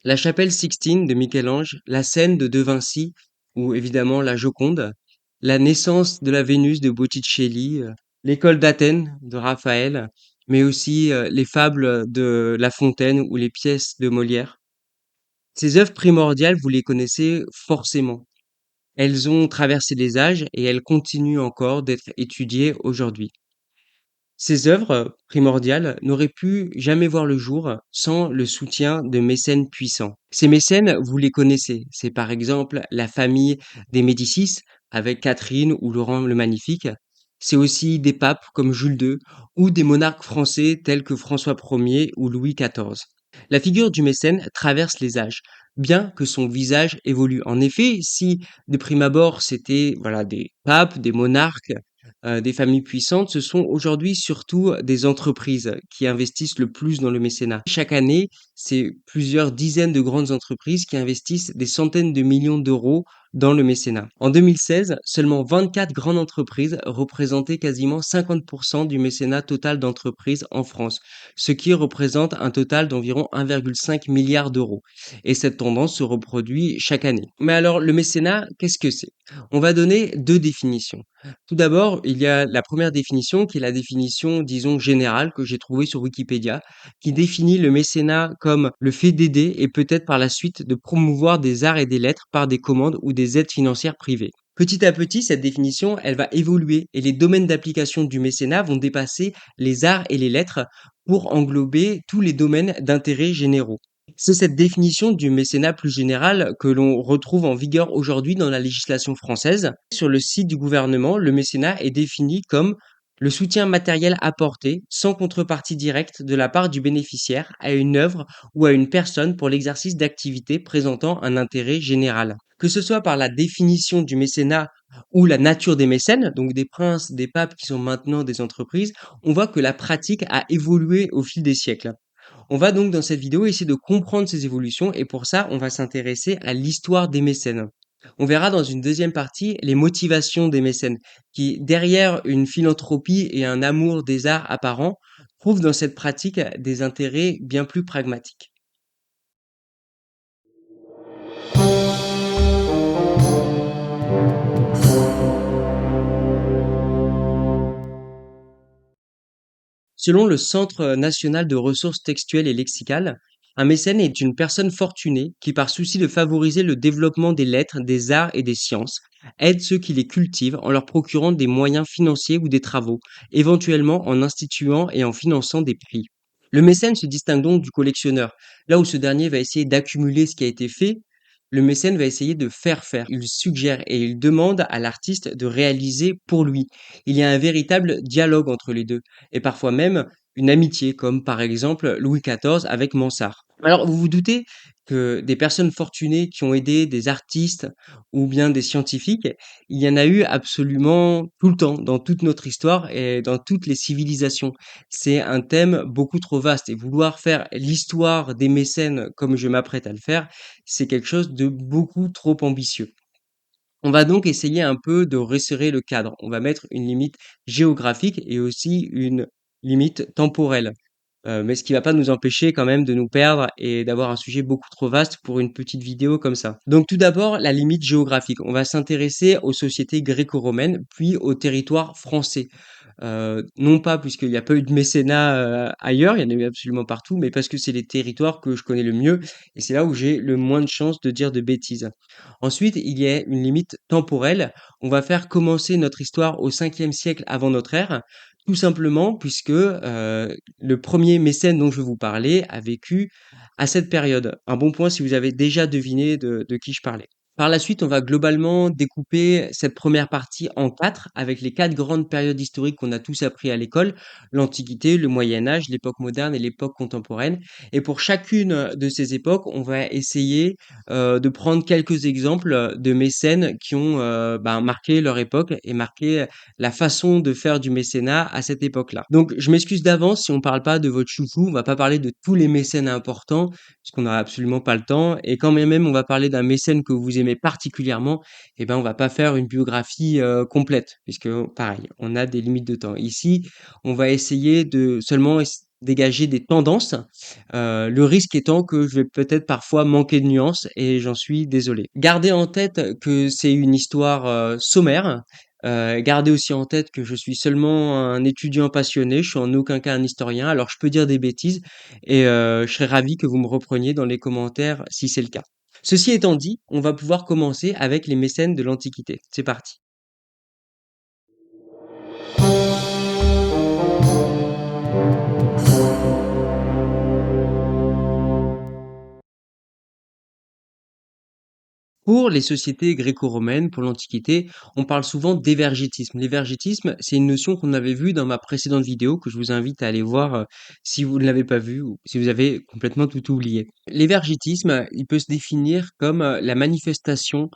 La chapelle Sixtine de Michel-Ange, la scène de Vinci, ou évidemment la Joconde, la naissance de la Vénus de Botticelli, l'école d'Athènes de Raphaël, mais aussi les fables de La Fontaine ou les pièces de Molière. Ces œuvres primordiales, vous les connaissez forcément. Elles ont traversé les âges et elles continuent encore d'être étudiées aujourd'hui. Ces œuvres primordiales n'auraient pu jamais voir le jour sans le soutien de mécènes puissants. Ces mécènes, vous les connaissez. C'est par exemple la famille des Médicis avec Catherine ou Laurent le Magnifique. C'est aussi des papes comme Jules II ou des monarques français tels que François Ier ou Louis XIV. La figure du mécène traverse les âges, bien que son visage évolue. En effet, si de prime abord c'était des papes, des monarques, des familles puissantes, ce sont aujourd'hui surtout des entreprises qui investissent le plus dans le mécénat. Chaque année, c'est plusieurs dizaines de grandes entreprises qui investissent des centaines de millions d'euros dans le mécénat. En 2016, seulement 24 grandes entreprises représentaient quasiment 50% du mécénat total d'entreprises en France, ce qui représente un total d'environ 1,5 milliard d'euros. Et cette tendance se reproduit chaque année. Mais alors, le mécénat, qu'est-ce que c'est? On va donner deux définitions. Tout d'abord, il y a la première définition qui est la définition, disons, générale que j'ai trouvée sur Wikipédia, qui définit le mécénat comme le fait d'aider et peut-être par la suite de promouvoir des arts et des lettres par des commandes ou des aides financières privées. Petit à petit, cette définition, elle va évoluer et les domaines d'application du mécénat vont dépasser les arts et les lettres pour englober tous les domaines d'intérêt généraux. C'est cette définition du mécénat plus général que l'on retrouve en vigueur aujourd'hui dans la législation française. Sur le site du gouvernement, le mécénat est défini comme le soutien matériel apporté sans contrepartie directe de la part du bénéficiaire à une œuvre ou à une personne pour l'exercice d'activités présentant un intérêt général. Que ce soit par la définition du mécénat ou la nature des mécènes, donc des princes, des papes qui sont maintenant des entreprises, on voit que la pratique a évolué au fil des siècles. On va donc dans cette vidéo essayer de comprendre ces évolutions et pour ça, on va s'intéresser à l'histoire des mécènes. On verra dans une deuxième partie les motivations des mécènes qui, derrière une philanthropie et un amour des arts apparents, trouvent dans cette pratique des intérêts bien plus pragmatiques. Selon le Centre national de ressources textuelles et lexicales, un mécène est une personne fortunée qui, par souci de favoriser le développement des lettres, des arts et des sciences, aide ceux qui les cultivent en leur procurant des moyens financiers ou des travaux, éventuellement en instituant et en finançant des prix. Le mécène se distingue donc du collectionneur. Là où ce dernier va essayer d'accumuler ce qui a été fait, le mécène va essayer de faire faire. Il suggère et il demande à l'artiste de réaliser pour lui. Il y a un véritable dialogue entre les deux et parfois même une amitié, comme par exemple Louis XIV avec Mansart. Alors, vous vous doutez que des personnes fortunées qui ont aidé des artistes ou bien des scientifiques, il y en a eu absolument tout le temps, dans toute notre histoire et dans toutes les civilisations. C'est un thème beaucoup trop vaste et vouloir faire l'histoire des mécènes comme je m'apprête à le faire, c'est quelque chose de beaucoup trop ambitieux. On va donc essayer un peu de resserrer le cadre. On va mettre une limite géographique et aussi une limite temporelle. Mais ce qui va pas nous empêcher quand même de nous perdre et d'avoir un sujet beaucoup trop vaste pour une petite vidéo comme ça. Donc tout d'abord, la limite géographique. On va s'intéresser aux sociétés gréco-romaines, puis au territoire français. Non pas puisqu'il n'y a pas eu de mécénat ailleurs, il y en a eu absolument partout, mais parce que c'est les territoires que je connais le mieux et c'est là où j'ai le moins de chances de dire de bêtises. Ensuite, il y a une limite temporelle. On va faire commencer notre histoire au 5e siècle avant notre ère, tout simplement puisque le premier mécène dont je vais vous parler a vécu à cette période. Un bon point si vous avez déjà deviné de qui je parlais. Par la suite, on va globalement découper cette première partie en quatre, avec les quatre grandes périodes historiques qu'on a tous appris à l'école, l'Antiquité, le Moyen Âge, l'époque moderne et l'époque contemporaine. Et pour chacune de ces époques, on va essayer de prendre quelques exemples de mécènes qui ont marqué leur époque et marqué la façon de faire du mécénat à cette époque-là. Donc, je m'excuse d'avance si on parle pas de votre chouchou, on va pas parler de tous les mécènes importants, puisqu'on n'aura absolument pas le temps. Et quand même on va parler d'un mécène que vous aimez particulièrement, eh ben on va pas faire une biographie complète, puisque pareil, on a des limites de temps. Ici, on va essayer de seulement dégager des tendances, le risque étant que je vais peut-être parfois manquer de nuances et j'en suis désolé. Gardez en tête que c'est une histoire, sommaire, gardez aussi en tête que je suis seulement un étudiant passionné, je suis en aucun cas un historien, alors je peux dire des bêtises et je serais ravi que vous me repreniez dans les commentaires si c'est le cas. Ceci étant dit, on va pouvoir commencer avec les mécènes de l'Antiquité. C'est parti. Pour les sociétés gréco-romaines, pour l'Antiquité, on parle souvent d'évergétisme. L'évergétisme, c'est une notion qu'on avait vue dans ma précédente vidéo, que je vous invite à aller voir si vous ne l'avez pas vue ou si vous avez complètement tout oublié. L'évergétisme, il peut se définir comme la manifestation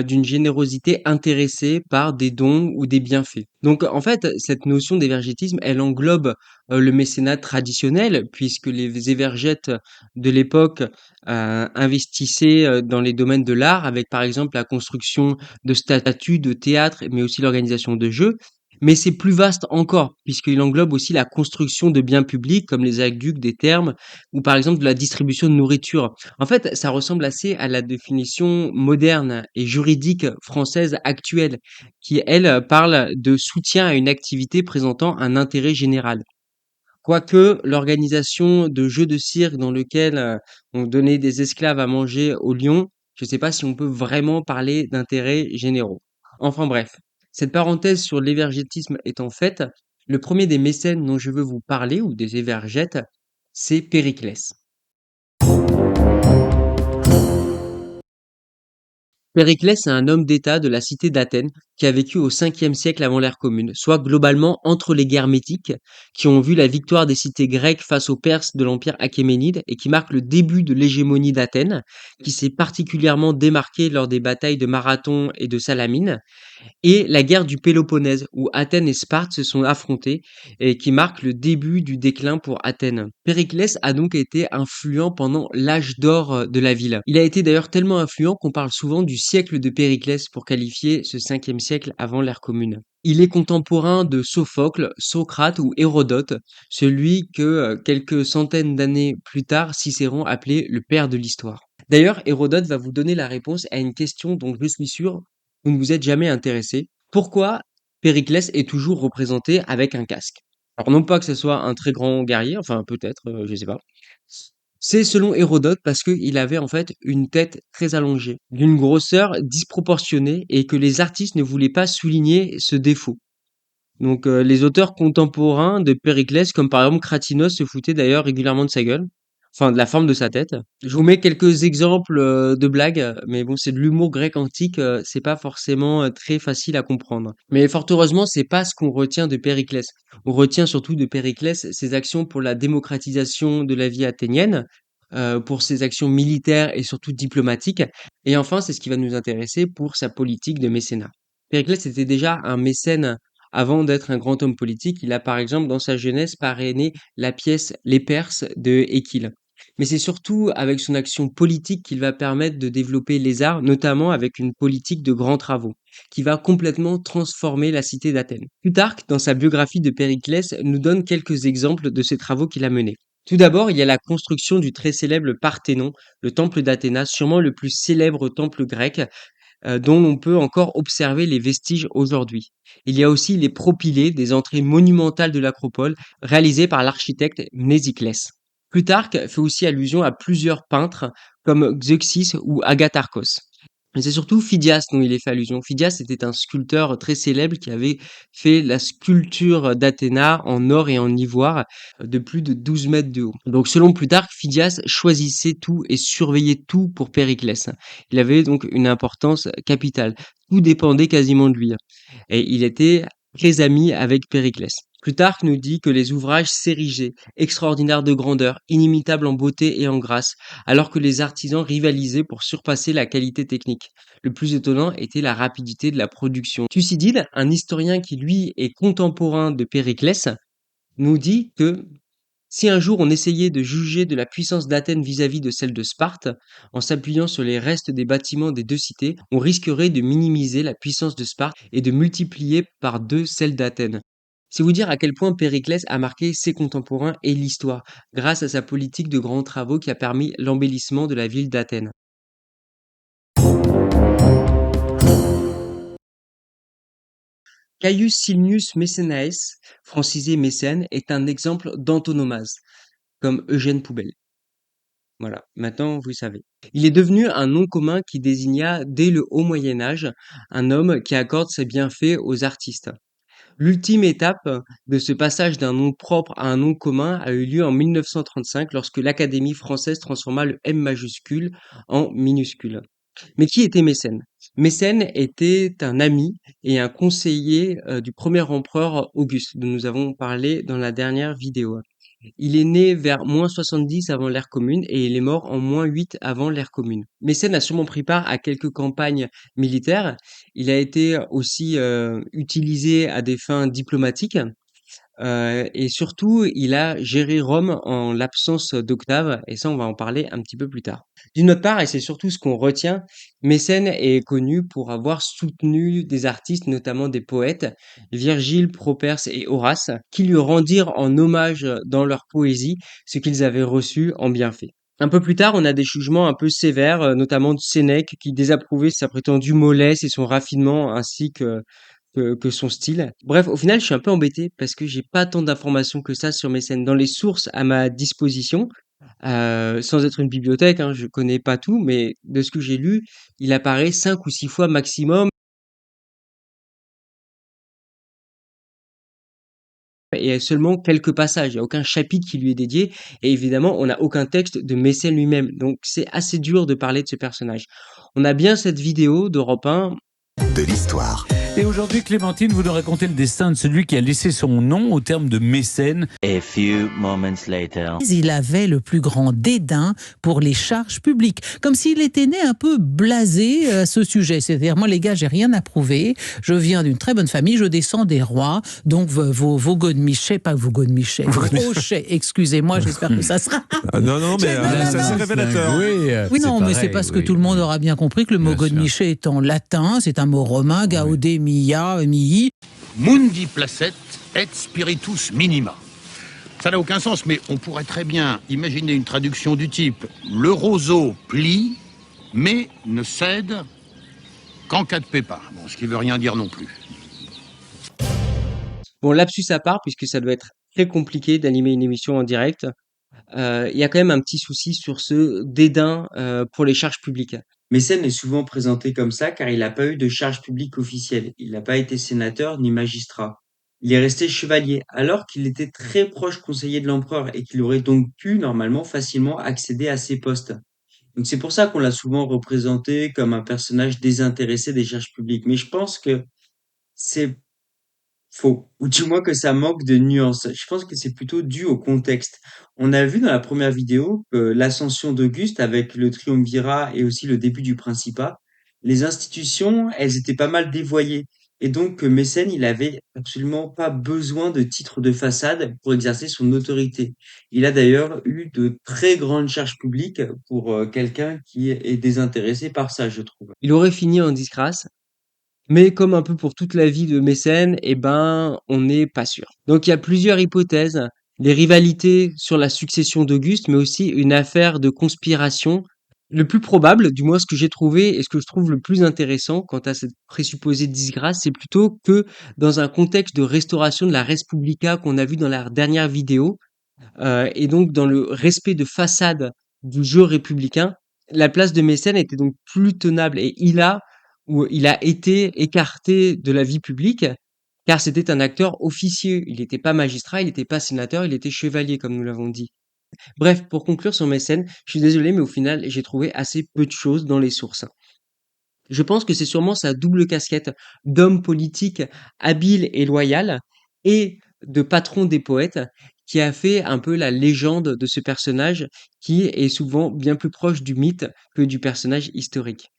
d'une générosité intéressée par des dons ou des bienfaits. Donc en fait, cette notion d'évergétisme, elle englobe le mécénat traditionnel, puisque les évergètes de l'époque investissaient dans les domaines de l'art, avec par exemple la construction de statues, de théâtres, mais aussi l'organisation de jeux. Mais c'est plus vaste encore, puisqu'il englobe aussi la construction de biens publics, comme les aqueducs, des thermes, ou par exemple de la distribution de nourriture. En fait, ça ressemble assez à la définition moderne et juridique française actuelle, qui, elle, parle de soutien à une activité présentant un intérêt général. Quoique l'organisation de jeux de cirque dans lequel, on donnait des esclaves à manger aux lions, je ne sais pas si on peut vraiment parler d'intérêts généraux. Enfin bref, cette parenthèse sur l'évergétisme étant faite, le premier des mécènes dont je veux vous parler, ou des évergètes, c'est Périclès. Périclès est un homme d'État de la cité d'Athènes qui a vécu au 5e siècle avant l'ère commune, soit globalement entre les guerres médiques qui ont vu la victoire des cités grecques face aux Perses de l'empire achéménide et qui marquent le début de l'hégémonie d'Athènes, qui s'est particulièrement démarquée lors des batailles de Marathon et de Salamine, et la guerre du Péloponnèse, où Athènes et Sparte se sont affrontés et qui marque le début du déclin pour Athènes. Périclès a donc été influent pendant l'âge d'or de la ville. Il a été d'ailleurs tellement influent qu'on parle souvent du siècle de Périclès pour qualifier ce 5e siècle avant l'ère commune. Il est contemporain de Sophocle, Socrate ou Hérodote, celui que quelques centaines d'années plus tard Cicéron appelait le père de l'histoire. D'ailleurs, Hérodote va vous donner la réponse à une question dont je suis sûr vous ne vous êtes jamais intéressé. Pourquoi Périclès est toujours représenté avec un casque? Alors non pas que ce soit un très grand guerrier, enfin peut-être, je sais pas. C'est selon Hérodote parce qu'il avait en fait une tête très allongée, d'une grosseur disproportionnée et que les artistes ne voulaient pas souligner ce défaut. Donc les auteurs contemporains de Périclès, comme par exemple Cratinos, se foutaient d'ailleurs régulièrement de sa gueule, enfin de la forme de sa tête. Je vous mets quelques exemples de blagues, mais bon, c'est de l'humour grec antique, c'est pas forcément très facile à comprendre. Mais fort heureusement, c'est pas ce qu'on retient de Périclès. On retient surtout de Périclès ses actions pour la démocratisation de la vie athénienne, pour ses actions militaires et surtout diplomatiques. Et enfin, c'est ce qui va nous intéresser pour sa politique de mécénat. Périclès était déjà un mécène avant d'être un grand homme politique. Il a par exemple dans sa jeunesse parrainé la pièce Les Perses de Échille. Mais c'est surtout avec son action politique qu'il va permettre de développer les arts, notamment avec une politique de grands travaux, qui va complètement transformer la cité d'Athènes. Plutarque, dans sa biographie de Périclès, nous donne quelques exemples de ces travaux qu'il a menés. Tout d'abord, il y a la construction du très célèbre Parthénon, le temple d'Athéna, sûrement le plus célèbre temple grec, dont l'on peut encore observer les vestiges aujourd'hui. Il y a aussi les propylées, des entrées monumentales de l'acropole, réalisées par l'architecte Mnésiclès. Plutarque fait aussi allusion à plusieurs peintres comme Xeuxis ou Agatharchos. Mais c'est surtout Phidias dont il est fait allusion. Phidias était un sculpteur très célèbre qui avait fait la sculpture d'Athéna en or et en ivoire de plus de 12 mètres de haut. Donc selon Plutarque, Phidias choisissait tout et surveillait tout pour Périclès. Il avait donc une importance capitale. Tout dépendait quasiment de lui. Et il était très ami avec Périclès. Plutarque nous dit que les ouvrages s'érigeaient, extraordinaires de grandeur, inimitables en beauté et en grâce, alors que les artisans rivalisaient pour surpasser la qualité technique. Le plus étonnant était la rapidité de la production. Thucydide, un historien qui lui est contemporain de Périclès, nous dit que si un jour on essayait de juger de la puissance d'Athènes vis-à-vis de celle de Sparte, en s'appuyant sur les restes des bâtiments des deux cités, on risquerait de minimiser la puissance de Sparte et de multiplier par deux celle d'Athènes. C'est vous dire à quel point Périclès a marqué ses contemporains et l'histoire, grâce à sa politique de grands travaux qui a permis l'embellissement de la ville d'Athènes. Caius Cilnius Mecenaes, francisé Mécène, est un exemple d'antonomase, comme Eugène Poubelle. Voilà, maintenant vous savez. Il est devenu un nom commun qui désigna dès le haut Moyen Âge un homme qui accorde ses bienfaits aux artistes. L'ultime étape de ce passage d'un nom propre à un nom commun a eu lieu en 1935 lorsque l'Académie française transforma le M majuscule en minuscule. Mais qui était Mécène? Mécène était un ami et un conseiller du premier empereur Auguste, dont nous avons parlé dans la dernière vidéo. Il est né vers -70 avant l'ère commune et il est mort en -8 avant l'ère commune. Mécène a sûrement pris part à quelques campagnes militaires. Il a été aussi utilisé à des fins diplomatiques. Et surtout, il a géré Rome en l'absence d'Octave, et ça, on va en parler un petit peu plus tard. D'une autre part, et c'est surtout ce qu'on retient, Mécène est connu pour avoir soutenu des artistes, notamment des poètes, Virgile, Properce et Horace, qui lui rendirent en hommage dans leur poésie ce qu'ils avaient reçu en bienfait. Un peu plus tard, on a des jugements un peu sévères, notamment de Sénèque, qui désapprouvait sa prétendue mollesse et son raffinement, ainsi que son style. Bref, au final, je suis un peu embêté parce que j'ai pas tant d'informations que ça sur Mécène. Dans les sources à ma disposition, sans être une bibliothèque, hein, je connais pas tout, mais de ce que j'ai lu, il apparaît 5 ou 6 fois maximum et seulement quelques passages. Il y a aucun chapitre qui lui est dédié et évidemment, on n'a aucun texte de Mécène lui-même. Donc c'est assez dur de parler de ce personnage. On a bien cette vidéo d'Europe 1. De l'histoire. Et aujourd'hui, Clémentine, vous nous racontez le destin de celui qui a laissé son nom au terme de mécène. A few moments later. Il avait le plus grand dédain pour les charges publiques, comme s'il était né un peu blasé à ce sujet. C'est-à-dire, moi les gars, j'ai rien à prouver, je viens d'une très bonne famille, je descends des rois, donc vos godemichets, pas vos godemichets, vos hochets, excusez-moi, j'espère que ça sera... Non, mais Non, ça c'est non. révélateur. Oui, non, mais c'est parce que tout le monde aura bien compris que le mot Bien sûr. godemichet est en latin, c'est un mot romain, gaude, mia, mii. Mundi placet et spiritus minima. Ça n'a aucun sens, mais on pourrait très bien imaginer une traduction du type « Le roseau plie, mais ne cède qu'en cas de pépin ». Bon, ce qui veut rien dire non plus. Bon, lapsus à part, puisque ça doit être très compliqué d'animer une émission en direct, il y a quand même un petit souci sur ce dédain pour les charges publiques. Mécène est souvent présenté comme ça car il n'a pas eu de charge publique officielle. Il n'a pas été sénateur ni magistrat. Il est resté chevalier, alors qu'il était très proche conseiller de l'empereur et qu'il aurait donc pu normalement facilement accéder à ces postes. Donc c'est pour ça qu'on l'a souvent représenté comme un personnage désintéressé des charges publiques. Mais je pense que c'est faux, ou du moins que ça manque de nuances. Je pense que c'est plutôt dû au contexte. On a vu dans la première vidéo que l'ascension d'Auguste avec le triumvirat et aussi le début du principat, les institutions, elles étaient pas mal dévoyées. Et donc, Mécène, il avait absolument pas besoin de titre de façade pour exercer son autorité. Il a d'ailleurs eu de très grandes charges publiques pour quelqu'un qui est désintéressé par ça, je trouve. Il aurait fini en disgrâce, mais comme un peu pour toute la vie de Mécène, eh ben, on n'est pas sûr. Donc il y a plusieurs hypothèses. Les rivalités sur la succession d'Auguste, mais aussi une affaire de conspiration. Le plus probable, du moins ce que j'ai trouvé et ce que je trouve le plus intéressant quant à cette présupposée disgrâce, c'est plutôt que dans un contexte de restauration de la res publica qu'on a vu dans la dernière vidéo, et donc dans le respect de façade du jeu républicain, la place de Mécène était donc plus tenable et il a été écarté de la vie publique car c'était un acteur officieux. Il n'était pas magistrat, il n'était pas sénateur, il était chevalier comme nous l'avons dit. Bref, pour conclure sur Mécène, je suis désolé mais au final j'ai trouvé assez peu de choses dans les sources. Je pense que c'est sûrement sa double casquette d'homme politique habile et loyal et de patron des poètes qui a fait un peu la légende de ce personnage qui est souvent bien plus proche du mythe que du personnage historique.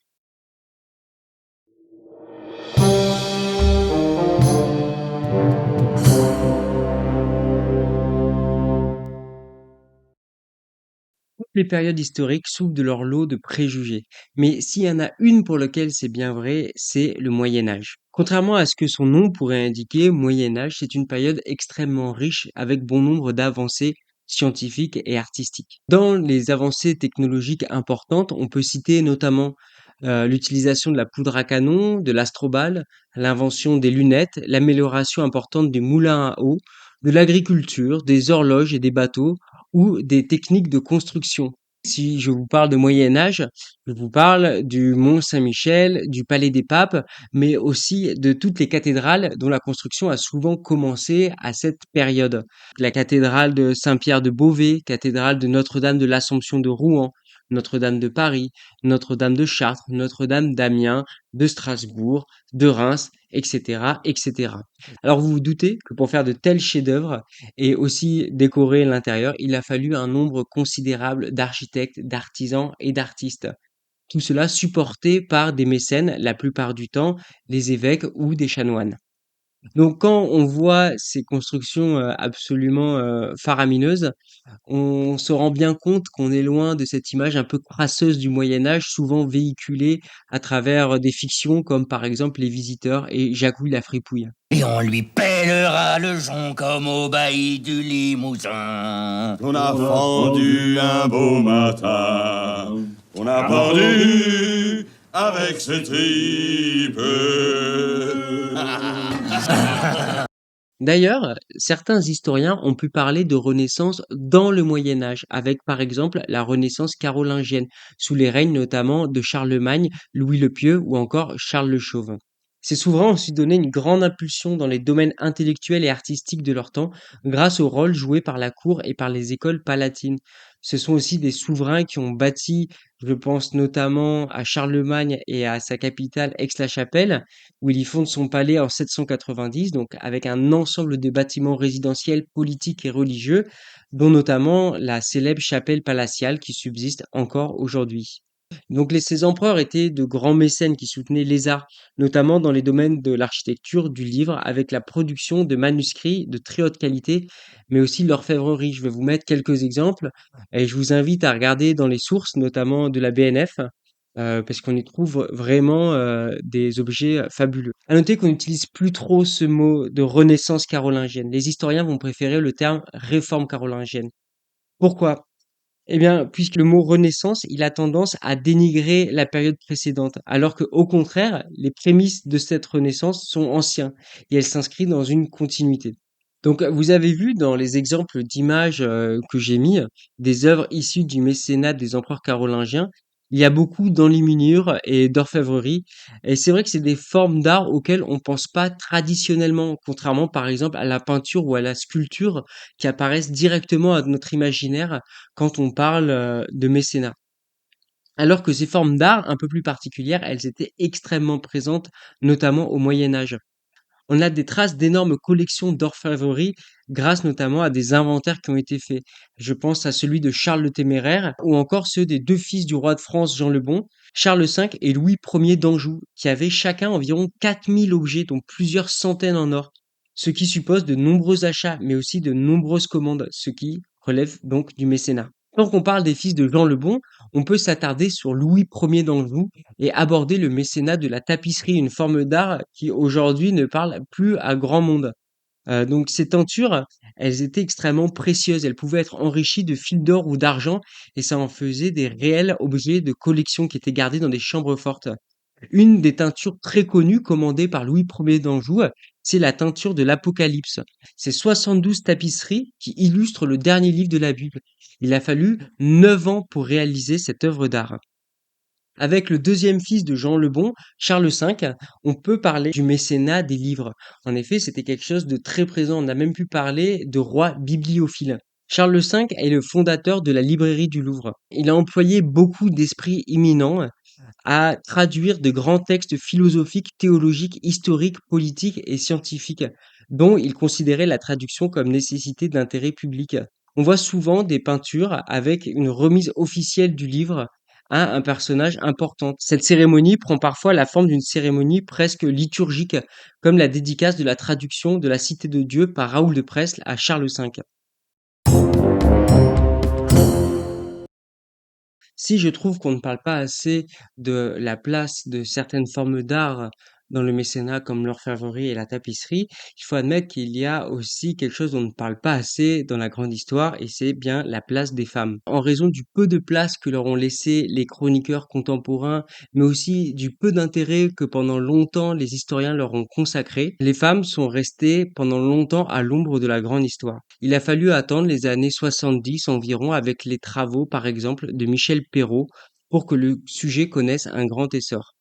Toutes les périodes historiques souffrent de leur lot de préjugés. Mais s'il y en a une pour laquelle c'est bien vrai, c'est le Moyen Âge. Contrairement à ce que son nom pourrait indiquer, Moyen Âge, c'est une période extrêmement riche avec bon nombre d'avancées scientifiques et artistiques. Dans les avancées technologiques importantes, on peut citer notamment l'utilisation de la poudre à canon, de l'astrobal, l'invention des lunettes, l'amélioration importante des moulins à eau, de l'agriculture, des horloges et des bateaux, ou des techniques de construction. Si je vous parle de Moyen Âge, je vous parle du Mont Saint-Michel, du Palais des Papes, mais aussi de toutes les cathédrales dont la construction a souvent commencé à cette période. La cathédrale de Saint-Pierre de Beauvais, cathédrale de Notre-Dame de l'Assomption de Rouen, Notre-Dame de Paris, Notre-Dame de Chartres, Notre-Dame d'Amiens, de Strasbourg, de Reims, etc., etc. Alors vous vous doutez que pour faire de tels chefs-d'œuvre et aussi décorer l'intérieur, il a fallu un nombre considérable d'architectes, d'artisans et d'artistes. Tout cela supporté par des mécènes, la plupart du temps des évêques ou des chanoines. Donc quand on voit ces constructions absolument faramineuses, on se rend bien compte qu'on est loin de cette image un peu crasseuse du Moyen Âge, souvent véhiculée à travers des fictions comme par exemple Les Visiteurs et Jacouille la fripouille. Et on lui pèlera le jonc comme au bailli du Limousin. On a fendu un beau matin, on a pendu avec ses tripes. D'ailleurs, certains historiens ont pu parler de Renaissance dans le Moyen Âge, avec par exemple la Renaissance carolingienne, sous les règnes notamment de Charlemagne, Louis le Pieux ou encore Charles le Chauve. Ces souverains ont su donner une grande impulsion dans les domaines intellectuels et artistiques de leur temps, grâce au rôle joué par la cour et par les écoles palatines. Ce sont aussi des souverains qui ont bâti, je pense notamment à Charlemagne et à sa capitale Aix-la-Chapelle, où il y fonde son palais en 790, donc avec un ensemble de bâtiments résidentiels, politiques et religieux, dont notamment la célèbre chapelle palatiale qui subsiste encore aujourd'hui. Donc ces empereurs étaient de grands mécènes qui soutenaient les arts, notamment dans les domaines de l'architecture, du livre, avec la production de manuscrits de très haute qualité, mais aussi de l'orfèvrerie. Je vais vous mettre quelques exemples et je vous invite à regarder dans les sources, notamment de la BNF, parce qu'on y trouve vraiment des objets fabuleux. À noter qu'on n'utilise plus trop ce mot de renaissance carolingienne. Les historiens vont préférer le terme réforme carolingienne. Pourquoi? Eh bien, puisque le mot Renaissance, il a tendance à dénigrer la période précédente, alors que, au contraire, les prémices de cette Renaissance sont anciens et elles s'inscrivent dans une continuité. Donc, vous avez vu dans les exemples d'images que j'ai mis, des œuvres issues du mécénat des empereurs carolingiens, il y a beaucoup d'enluminures et d'orfèvrerie, et c'est vrai que c'est des formes d'art auxquelles on pense pas traditionnellement, contrairement par exemple à la peinture ou à la sculpture qui apparaissent directement à notre imaginaire quand on parle de mécénat. Alors que ces formes d'art un peu plus particulières, elles étaient extrêmement présentes, notamment au Moyen Âge. On a des traces d'énormes collections d'orfèvrerie grâce notamment à des inventaires qui ont été faits. Je pense à celui de Charles le Téméraire ou encore ceux des deux fils du roi de France Jean le Bon, Charles V et Louis Ier d'Anjou, qui avaient chacun environ 4000 objets, dont plusieurs centaines en or, ce qui suppose de nombreux achats, mais aussi de nombreuses commandes, ce qui relève donc du mécénat. Tant qu'on parle des fils de Jean le Bon, on peut s'attarder sur Louis Ier d'Anjou et aborder le mécénat de la tapisserie, une forme d'art qui aujourd'hui ne parle plus à grand monde. Donc ces tentures, elles étaient extrêmement précieuses, elles pouvaient être enrichies de fils d'or ou d'argent et ça en faisait des réels objets de collection qui étaient gardés dans des chambres fortes. Une des teintures très connues commandées par Louis Ier d'Anjou, c'est la teinture de l'Apocalypse. C'est 72 tapisseries qui illustrent le dernier livre de la Bible. Il a fallu 9 ans pour réaliser cette œuvre d'art. Avec le deuxième fils de Jean le Bon, Charles V, on peut parler du mécénat des livres. En effet, c'était quelque chose de très présent. On a même pu parler de roi bibliophile. Charles V est le fondateur de la librairie du Louvre. Il a employé beaucoup d'esprits imminents à traduire de grands textes philosophiques, théologiques, historiques, politiques et scientifiques, dont il considérait la traduction comme nécessité d'intérêt public. On voit souvent des peintures avec une remise officielle du livre à un personnage important. Cette cérémonie prend parfois la forme d'une cérémonie presque liturgique, comme la dédicace de la traduction de la Cité de Dieu par Raoul de Presles à Charles V. Si je trouve qu'on ne parle pas assez de la place de certaines formes d'art dans le mécénat comme l'orfèvrerie et la tapisserie, il faut admettre qu'il y a aussi quelque chose dont on ne parle pas assez dans la grande histoire, et c'est bien la place des femmes. En raison du peu de place que leur ont laissé les chroniqueurs contemporains, mais aussi du peu d'intérêt que pendant longtemps les historiens leur ont consacré, les femmes sont restées pendant longtemps à l'ombre de la grande histoire. Il a fallu attendre les années 70 environ avec les travaux, par exemple, de Michel Perrault pour que le sujet connaisse un grand essor.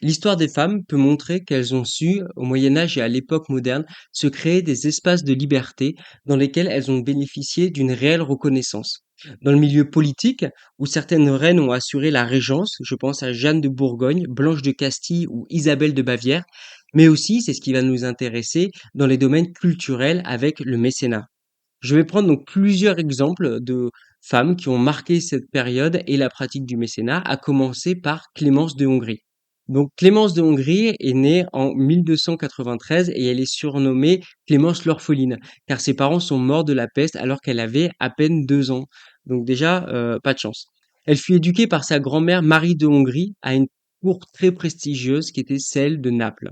L'histoire des femmes peut montrer qu'elles ont su, au Moyen Âge et à l'époque moderne, se créer des espaces de liberté dans lesquels elles ont bénéficié d'une réelle reconnaissance. Dans le milieu politique, où certaines reines ont assuré la régence, je pense à Jeanne de Bourgogne, Blanche de Castille ou Isabelle de Bavière, mais aussi, c'est ce qui va nous intéresser, dans les domaines culturels avec le mécénat. Je vais prendre donc plusieurs exemples de femmes qui ont marqué cette période et la pratique du mécénat, à commencer par Clémence de Hongrie. Donc Clémence de Hongrie est née en 1293 et elle est surnommée Clémence l'orpheline, car ses parents sont morts de la peste alors qu'elle avait à peine 2 ans. Donc déjà, pas de chance. Elle fut éduquée par sa grand-mère Marie de Hongrie à une cour très prestigieuse qui était celle de Naples.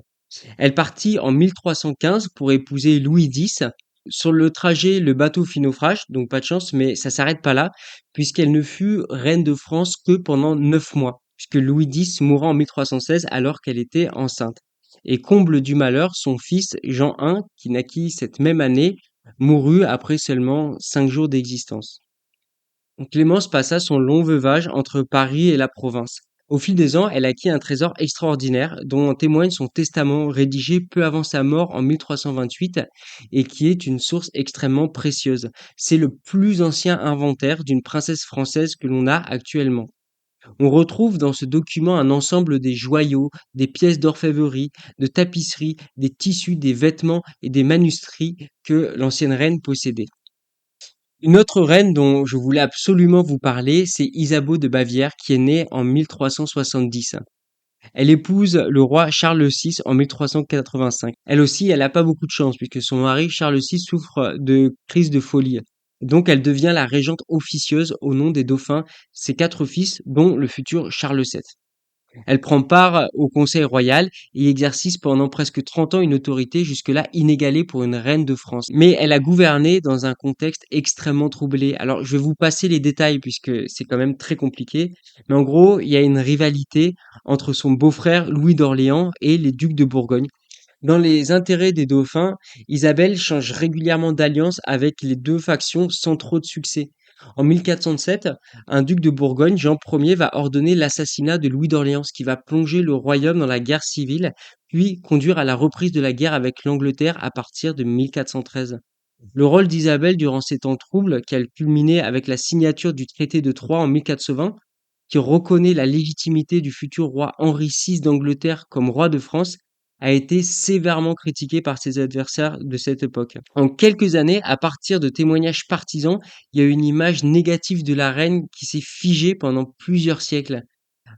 Elle partit en 1315 pour épouser Louis X. Sur le trajet, le bateau fit naufrage, donc pas de chance, mais ça s'arrête pas là, puisqu'elle ne fut reine de France que pendant 9 mois, puisque Louis X mourut en 1316 alors qu'elle était enceinte. Et comble du malheur, son fils Jean I, qui naquit cette même année, mourut après seulement 5 jours d'existence. Clémence passa son long veuvage entre Paris et la province. Au fil des ans, elle acquit un trésor extraordinaire dont en témoigne son testament rédigé peu avant sa mort en 1328 et qui est une source extrêmement précieuse. C'est le plus ancien inventaire d'une princesse française que l'on a actuellement. On retrouve dans ce document un ensemble des joyaux, des pièces d'orfèvrerie, de tapisseries, des tissus, des vêtements et des manuscrits que l'ancienne reine possédait. Une autre reine dont je voulais absolument vous parler, c'est Isabeau de Bavière qui est née en 1370. Elle épouse le roi Charles VI en 1385. Elle aussi, elle n'a pas beaucoup de chance puisque son mari Charles VI souffre de crise de folie. Donc elle devient la régente officieuse au nom des dauphins, ses 4 fils, dont le futur Charles VII. Elle prend part au Conseil royal et exerce pendant presque 30 ans une autorité jusque-là inégalée pour une reine de France. Mais elle a gouverné dans un contexte extrêmement troublé. Alors, je vais vous passer les détails puisque c'est quand même très compliqué. Mais en gros, il y a une rivalité entre son beau-frère Louis d'Orléans et les ducs de Bourgogne. Dans les intérêts des dauphins, Isabelle change régulièrement d'alliance avec les deux factions sans trop de succès. En 1407, un duc de Bourgogne, Jean Ier, va ordonner l'assassinat de Louis d'Orléans, ce qui va plonger le royaume dans la guerre civile, puis conduire à la reprise de la guerre avec l'Angleterre à partir de 1413. Le rôle d'Isabelle durant ces temps troubles, qui a culminé avec la signature du traité de Troyes en 1420, qui reconnaît la légitimité du futur roi Henri VI d'Angleterre comme roi de France, a été sévèrement critiqué par ses adversaires de cette époque. En quelques années, à partir de témoignages partisans, il y a une image négative de la reine qui s'est figée pendant plusieurs siècles.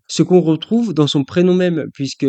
Ce qu'on retrouve dans son prénom même, puisque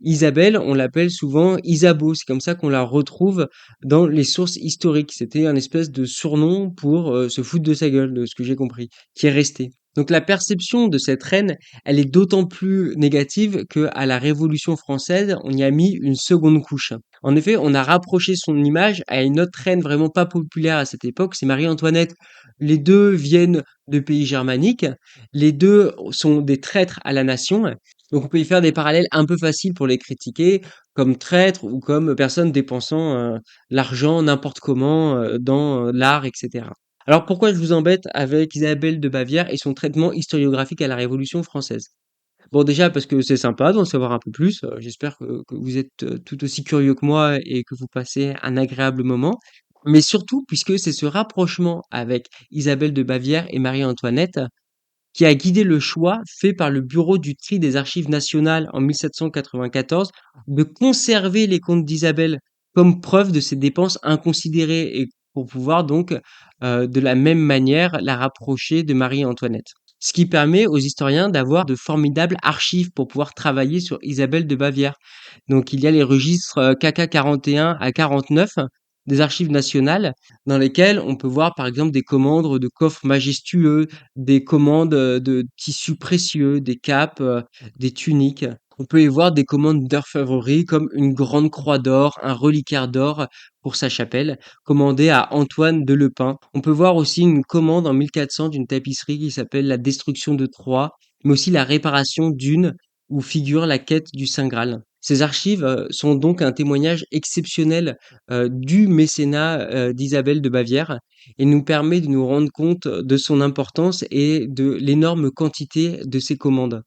Isabelle, on l'appelle souvent Isabeau, c'est comme ça qu'on la retrouve dans les sources historiques. C'était un espèce de surnom pour se foutre de sa gueule, de ce que j'ai compris, qui est resté. Donc la perception de cette reine, elle est d'autant plus négative qu'à la Révolution française, on y a mis une seconde couche. En effet, on a rapproché son image à une autre reine vraiment pas populaire à cette époque, c'est Marie-Antoinette. Les deux viennent de pays germaniques, les deux sont des traîtres à la nation, donc on peut y faire des parallèles un peu faciles pour les critiquer, comme traîtres ou comme personnes dépensant l'argent n'importe comment dans l'art, etc. Alors pourquoi je vous embête avec Isabelle de Bavière et son traitement historiographique à la Révolution française? Bon déjà parce que c'est sympa d'en savoir un peu plus, j'espère que vous êtes tout aussi curieux que moi et que vous passez un agréable moment. Mais surtout puisque c'est ce rapprochement avec Isabelle de Bavière et Marie-Antoinette qui a guidé le choix fait par le Bureau du tri des Archives nationales en 1794 de conserver les comptes d'Isabelle comme preuve de ses dépenses inconsidérées et pour pouvoir donc de la même manière la rapprocher de Marie-Antoinette. Ce qui permet aux historiens d'avoir de formidables archives pour pouvoir travailler sur Isabelle de Bavière. Donc il y a les registres KK 41 à 49 des archives nationales dans lesquels on peut voir par exemple des commandes de coffres majestueux, des commandes de tissus précieux, des capes, des tuniques. On peut y voir des commandes d'orfèvrerie comme une grande croix d'or, un reliquaire d'or pour sa chapelle, commandée à Antoine de Lepin. On peut voir aussi une commande en 1400 d'une tapisserie qui s'appelle La destruction de Troie, mais aussi la réparation d'une où figure la quête du Saint Graal. Ces archives sont donc un témoignage exceptionnel du mécénat d'Isabelle de Bavière et nous permet de nous rendre compte de son importance et de l'énorme quantité de ses commandes.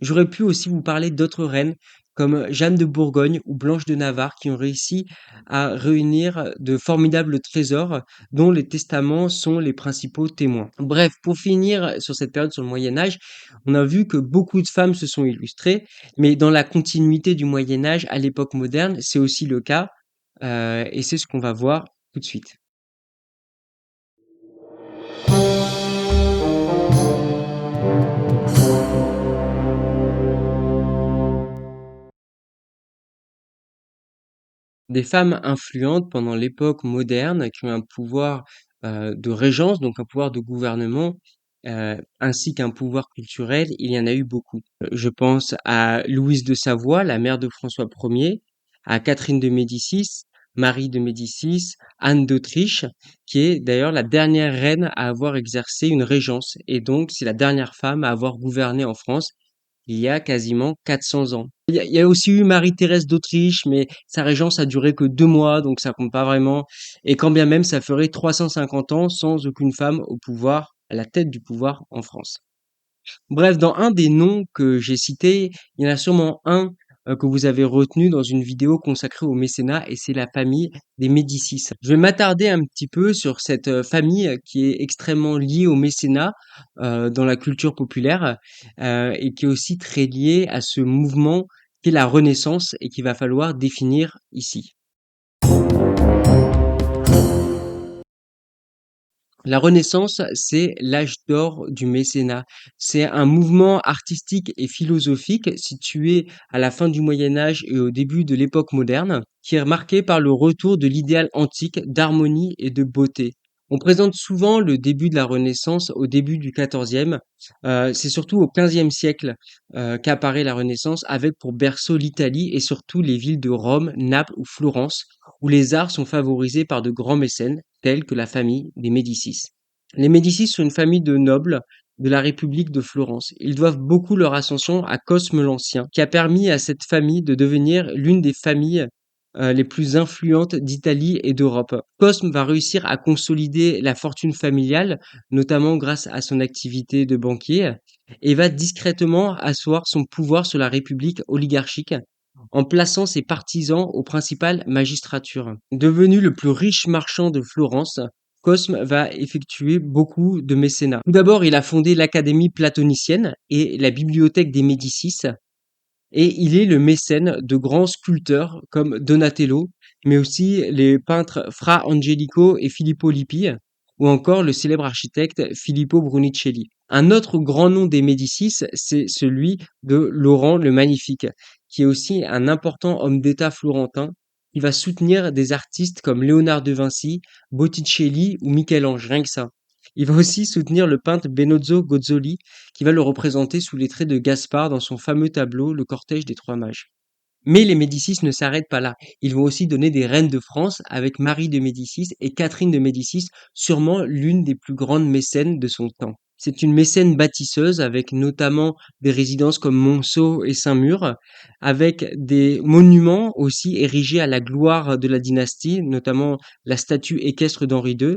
J'aurais pu aussi vous parler d'autres reines comme Jeanne de Bourgogne ou Blanche de Navarre qui ont réussi à réunir de formidables trésors dont les testaments sont les principaux témoins. Bref, pour finir sur cette période sur le Moyen Âge, on a vu que beaucoup de femmes se sont illustrées, mais dans la continuité du Moyen Âge à l'époque moderne, c'est aussi le cas, et c'est ce qu'on va voir tout de suite. Des femmes influentes pendant l'époque moderne qui ont un pouvoir de régence, donc un pouvoir de gouvernement, ainsi qu'un pouvoir culturel, il y en a eu beaucoup. Je pense à Louise de Savoie, la mère de François Ier, à Catherine de Médicis, Marie de Médicis, Anne d'Autriche, qui est d'ailleurs la dernière reine à avoir exercé une régence, et donc c'est la dernière femme à avoir gouverné en France il y a quasiment 400 ans. Il y a aussi eu Marie-Thérèse d'Autriche, mais sa régence a duré que 2 mois, donc ça compte pas vraiment. Et quand bien même, ça ferait 350 ans sans aucune femme au pouvoir, à la tête du pouvoir en France. Bref, dans un des noms que j'ai cités, il y en a sûrement un que vous avez retenu dans une vidéo consacrée au mécénat et c'est la famille des Médicis. Je vais m'attarder un petit peu sur cette famille qui est extrêmement liée au mécénat dans la culture populaire et qui est aussi très liée à ce mouvement qu'est la Renaissance et qu'il va falloir définir ici. La Renaissance, c'est l'âge d'or du mécénat. C'est un mouvement artistique et philosophique situé à la fin du Moyen Âge et au début de l'époque moderne, qui est marqué par le retour de l'idéal antique d'harmonie et de beauté. On présente souvent le début de la Renaissance au début du XIVe. C'est surtout au XVe siècle qu'apparaît la Renaissance avec pour berceau l'Italie et surtout les villes de Rome, Naples ou Florence, où les arts sont favorisés par de grands mécènes tels que la famille des Médicis. Les Médicis sont une famille de nobles de la République de Florence. Ils doivent beaucoup leur ascension à Cosme l'Ancien, qui a permis à cette famille de devenir l'une des familles les plus influentes d'Italie et d'Europe. Cosme va réussir à consolider la fortune familiale, notamment grâce à son activité de banquier, et va discrètement asseoir son pouvoir sur la République oligarchique en plaçant ses partisans aux principales magistratures. Devenu le plus riche marchand de Florence, Cosme va effectuer beaucoup de mécénat. Tout d'abord, il a fondé l'Académie platonicienne et la Bibliothèque des Médicis, et il est le mécène de grands sculpteurs comme Donatello, mais aussi les peintres Fra Angelico et Filippo Lippi, ou encore le célèbre architecte Filippo Brunicelli. Un autre grand nom des Médicis, c'est celui de Laurent le Magnifique, qui est aussi un important homme d'État florentin. Il va soutenir des artistes comme Léonard de Vinci, Botticelli ou Michel-Ange, rien que ça. Il va aussi soutenir le peintre Benozzo Gozzoli, qui va le représenter sous les traits de Gaspard dans son fameux tableau Le Cortège des Trois Mages. Mais les Médicis ne s'arrêtent pas là. Ils vont aussi donner des reines de France avec Marie de Médicis et Catherine de Médicis, sûrement l'une des plus grandes mécènes de son temps. C'est une mécène bâtisseuse avec notamment des résidences comme Monceau et Saint-Mur, avec des monuments aussi érigés à la gloire de la dynastie, notamment la statue équestre d'Henri II.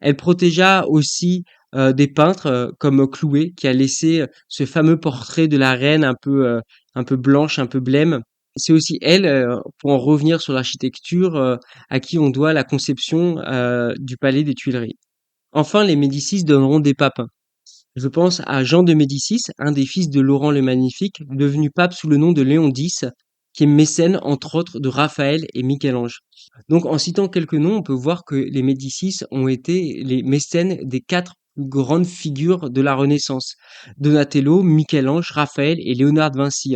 Elle protégea aussi des peintres comme Clouet, qui a laissé ce fameux portrait de la reine un peu blanche, un peu blême. C'est aussi elle, pour en revenir sur l'architecture, à qui on doit la conception du palais des Tuileries. Enfin, les Médicis donneront des papes. Je pense à Jean de Médicis, un des fils de Laurent le Magnifique, devenu pape sous le nom de Léon X, qui est mécène entre autres de Raphaël et Michel-Ange. Donc en citant quelques noms, on peut voir que les Médicis ont été les mécènes des 4 plus grandes figures de la Renaissance: Donatello, Michel-Ange, Raphaël et Léonard de Vinci.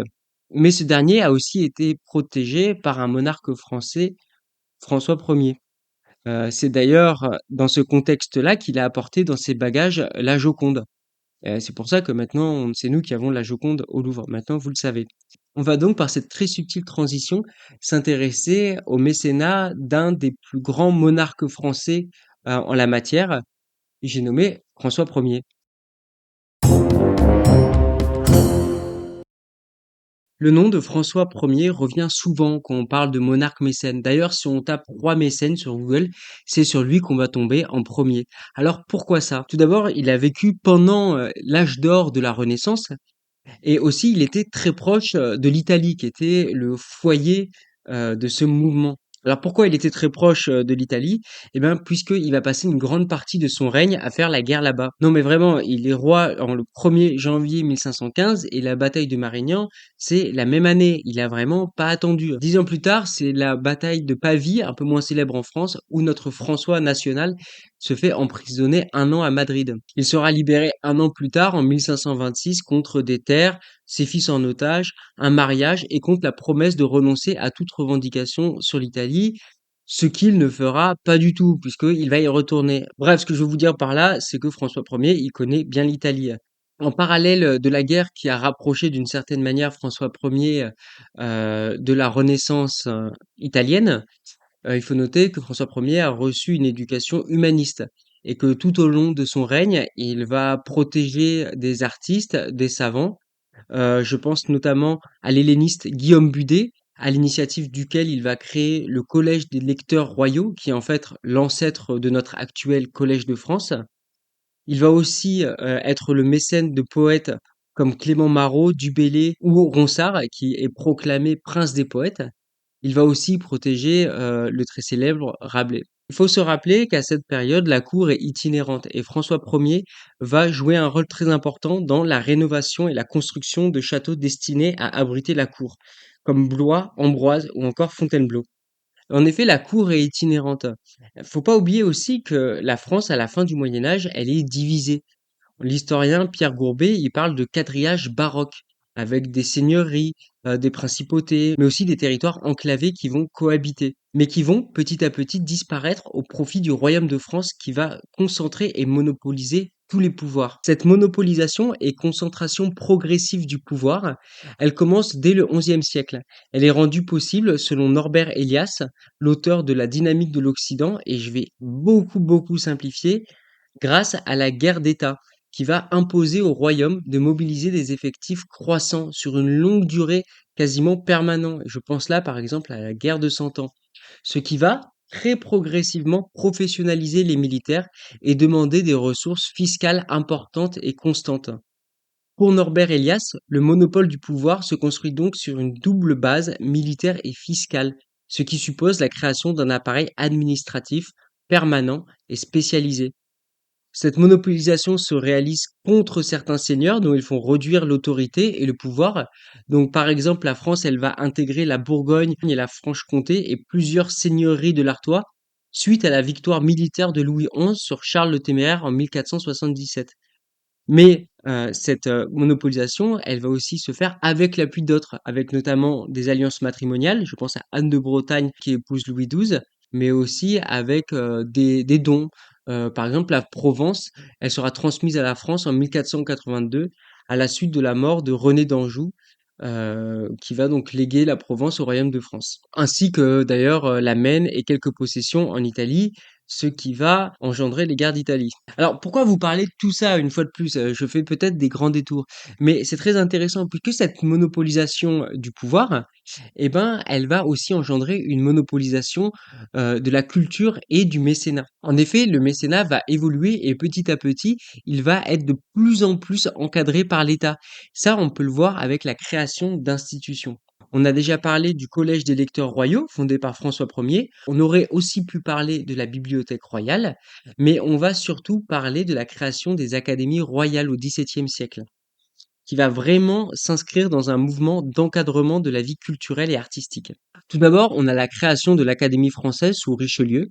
Mais ce dernier a aussi été protégé par un monarque français, François Ier. C'est d'ailleurs dans ce contexte-là qu'il a apporté dans ses bagages la Joconde. C'est pour ça que maintenant, c'est nous qui avons la Joconde au Louvre. Maintenant, vous le savez. On va donc, par cette très subtile transition, s'intéresser au mécénat d'un des plus grands monarques français en la matière. J'ai nommé François Ier. Le nom de François Ier revient souvent quand on parle de monarque mécène. D'ailleurs, si on tape roi mécène sur Google, c'est sur lui qu'on va tomber en premier. Alors pourquoi ça? Tout d'abord, il a vécu pendant l'âge d'or de la Renaissance et aussi il était très proche de l'Italie qui était le foyer de ce mouvement. Alors pourquoi il était très proche de l'Italie? Eh bien, puisqu'il va passer une grande partie de son règne à faire la guerre là-bas. Non mais vraiment, il est roi en le 1er janvier 1515 et la bataille de Marignan, c'est la même année. Il a vraiment pas attendu. 10 ans plus tard, c'est la bataille de Pavie, un peu moins célèbre en France, où notre François national se fait emprisonner 1 an à Madrid. Il sera libéré 1 an plus tard, en 1526, contre des terres, ses fils en otage, un mariage et contre la promesse de renoncer à toute revendication sur l'Italie, ce qu'il ne fera pas du tout, puisqu'il va y retourner. Bref, ce que je veux vous dire par là, c'est que François Ier, il connaît bien l'Italie. En parallèle de la guerre qui a rapproché d'une certaine manière François Ier de la Renaissance italienne, il faut noter que François Ier a reçu une éducation humaniste et que tout au long de son règne, il va protéger des artistes, des savants. Je pense notamment à l'helléniste Guillaume Budet, à l'initiative duquel il va créer le Collège des lecteurs royaux, qui est en fait l'ancêtre de notre actuel Collège de France. Il va aussi être le mécène de poètes comme Clément Marot, Du Bellay ou Ronsard, qui est proclamé prince des poètes. Il va aussi protéger le très célèbre Rabelais. Il faut se rappeler qu'à cette période, la cour est itinérante et François Ier va jouer un rôle très important dans la rénovation et la construction de châteaux destinés à abriter la cour, comme Blois, Ambroise ou encore Fontainebleau. En effet, la cour est itinérante. Faut pas oublier aussi que la France, à la fin du Moyen Âge, elle est divisée. L'historien Pierre Gourbet, il parle de quadrillage baroque, avec des seigneuries, des principautés, mais aussi des territoires enclavés qui vont cohabiter, mais qui vont petit à petit disparaître au profit du royaume de France qui va concentrer et monopoliser tous les pouvoirs. Cette monopolisation et concentration progressive du pouvoir, elle commence dès le XIe siècle. Elle est rendue possible, selon Norbert Elias, l'auteur de La dynamique de l'Occident, et je vais beaucoup simplifier, grâce à la guerre d'État qui va imposer au royaume de mobiliser des effectifs croissants sur une longue durée, quasiment permanent. Je pense là par exemple à la guerre de 100 ans, ce qui va très progressivement professionnaliser les militaires et demander des ressources fiscales importantes et constantes. Pour Norbert Elias, le monopole du pouvoir se construit donc sur une double base militaire et fiscale, ce qui suppose la création d'un appareil administratif permanent et spécialisé. Cette monopolisation se réalise contre certains seigneurs dont ils font réduire l'autorité et le pouvoir. Donc, par exemple, la France, elle va intégrer la Bourgogne et la Franche-Comté et plusieurs seigneuries de l'Artois suite à la victoire militaire de Louis XI sur Charles le Téméraire en 1477. Mais cette monopolisation, elle va aussi se faire avec l'appui d'autres, avec notamment des alliances matrimoniales. Je pense à Anne de Bretagne qui épouse Louis XII, mais aussi avec des dons. Par exemple, la Provence, elle sera transmise à la France en 1482 à la suite de la mort de René d'Anjou, qui va donc léguer la Provence au royaume de France. Ainsi que d'ailleurs la Maine et quelques possessions en Italie, ce qui va engendrer les guerres d'Italie. Alors pourquoi vous parler de tout ça une fois de plus? Je fais peut-être des grands détours, mais c'est très intéressant puisque cette monopolisation du pouvoir, eh ben, elle va aussi engendrer une monopolisation de la culture et du mécénat. En effet, le mécénat va évoluer et petit à petit, il va être de plus en plus encadré par l'État. Ça, on peut le voir avec la création d'institutions. On a déjà parlé du Collège des lecteurs royaux, fondé par François Ier. On aurait aussi pu parler de la Bibliothèque royale, mais on va surtout parler de la création des académies royales au XVIIe siècle, qui va vraiment s'inscrire dans un mouvement d'encadrement de la vie culturelle et artistique. Tout d'abord, on a la création de l'Académie française sous Richelieu,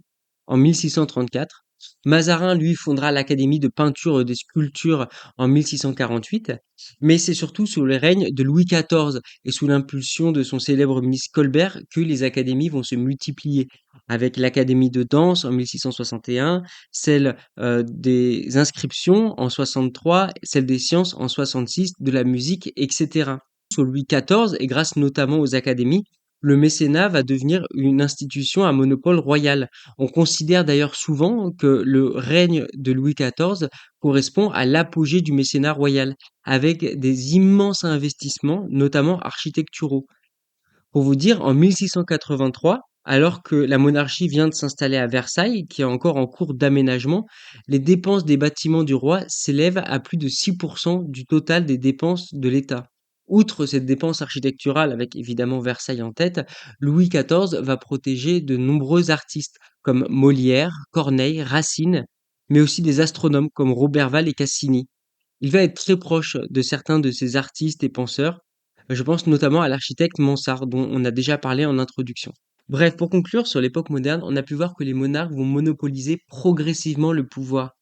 en 1634. Mazarin, lui, fondera l'Académie de peinture et de sculpture en 1648, mais c'est surtout sous le règne de Louis XIV et sous l'impulsion de son célèbre ministre Colbert que les académies vont se multiplier, avec l'Académie de danse en 1661, celle des inscriptions en 63, celle des sciences en 66, de la musique, etc. sous Louis XIV et grâce notamment aux académies, le mécénat va devenir une institution à monopole royal. On considère d'ailleurs souvent que le règne de Louis XIV correspond à l'apogée du mécénat royal, avec des immenses investissements, notamment architecturaux. Pour vous dire, en 1683, alors que la monarchie vient de s'installer à Versailles, qui est encore en cours d'aménagement, les dépenses des bâtiments du roi s'élèvent à plus de 6% du total des dépenses de l'État. Outre cette dépense architecturale, avec évidemment Versailles en tête, Louis XIV va protéger de nombreux artistes comme Molière, Corneille, Racine, mais aussi des astronomes comme Roberval et Cassini. Il va être très proche de certains de ces artistes et penseurs. Je pense notamment à l'architecte Mansart, dont on a déjà parlé en introduction. Bref, pour conclure, sur l'époque moderne, on a pu voir que les monarques vont monopoliser progressivement le pouvoir.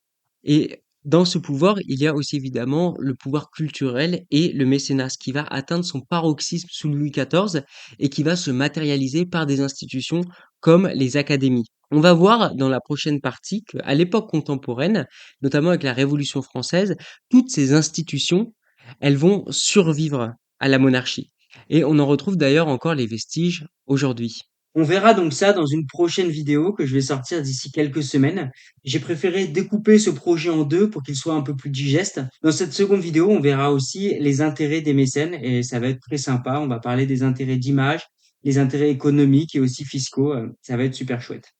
Et dans ce pouvoir, il y a aussi évidemment le pouvoir culturel et le mécénat, ce qui va atteindre son paroxysme sous Louis XIV et qui va se matérialiser par des institutions comme les académies. On va voir dans la prochaine partie qu'à l'époque contemporaine, notamment avec la Révolution française, toutes ces institutions, elles vont survivre à la monarchie. Et on en retrouve d'ailleurs encore les vestiges aujourd'hui. On verra donc ça dans une prochaine vidéo que je vais sortir d'ici quelques semaines. J'ai préféré découper ce projet en deux pour qu'il soit un peu plus digeste. Dans cette seconde vidéo, on verra aussi les intérêts des mécènes et ça va être très sympa. On va parler des intérêts d'image, les intérêts économiques et aussi fiscaux. Ça va être super chouette.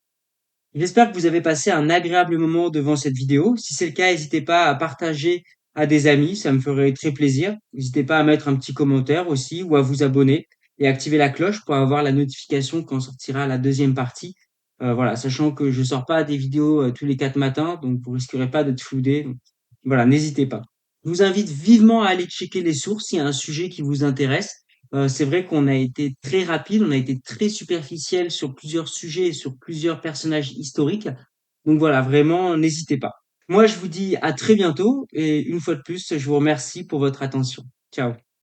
J'espère que vous avez passé un agréable moment devant cette vidéo. Si c'est le cas, n'hésitez pas à partager à des amis, ça me ferait très plaisir. N'hésitez pas à mettre un petit commentaire aussi ou à vous abonner et activer la cloche pour avoir la notification quand sortira la deuxième partie. Voilà, sachant que je sors pas des vidéos tous les 4 matins, donc vous risquerez pas d'être floudé. Donc, voilà, n'hésitez pas. Je vous invite vivement à aller checker les sources s'il y a un sujet qui vous intéresse. C'est vrai qu'on a été très rapide, on a été très superficiel sur plusieurs sujets et sur plusieurs personnages historiques. Donc voilà, vraiment, n'hésitez pas. Moi, je vous dis à très bientôt et une fois de plus, je vous remercie pour votre attention. Ciao.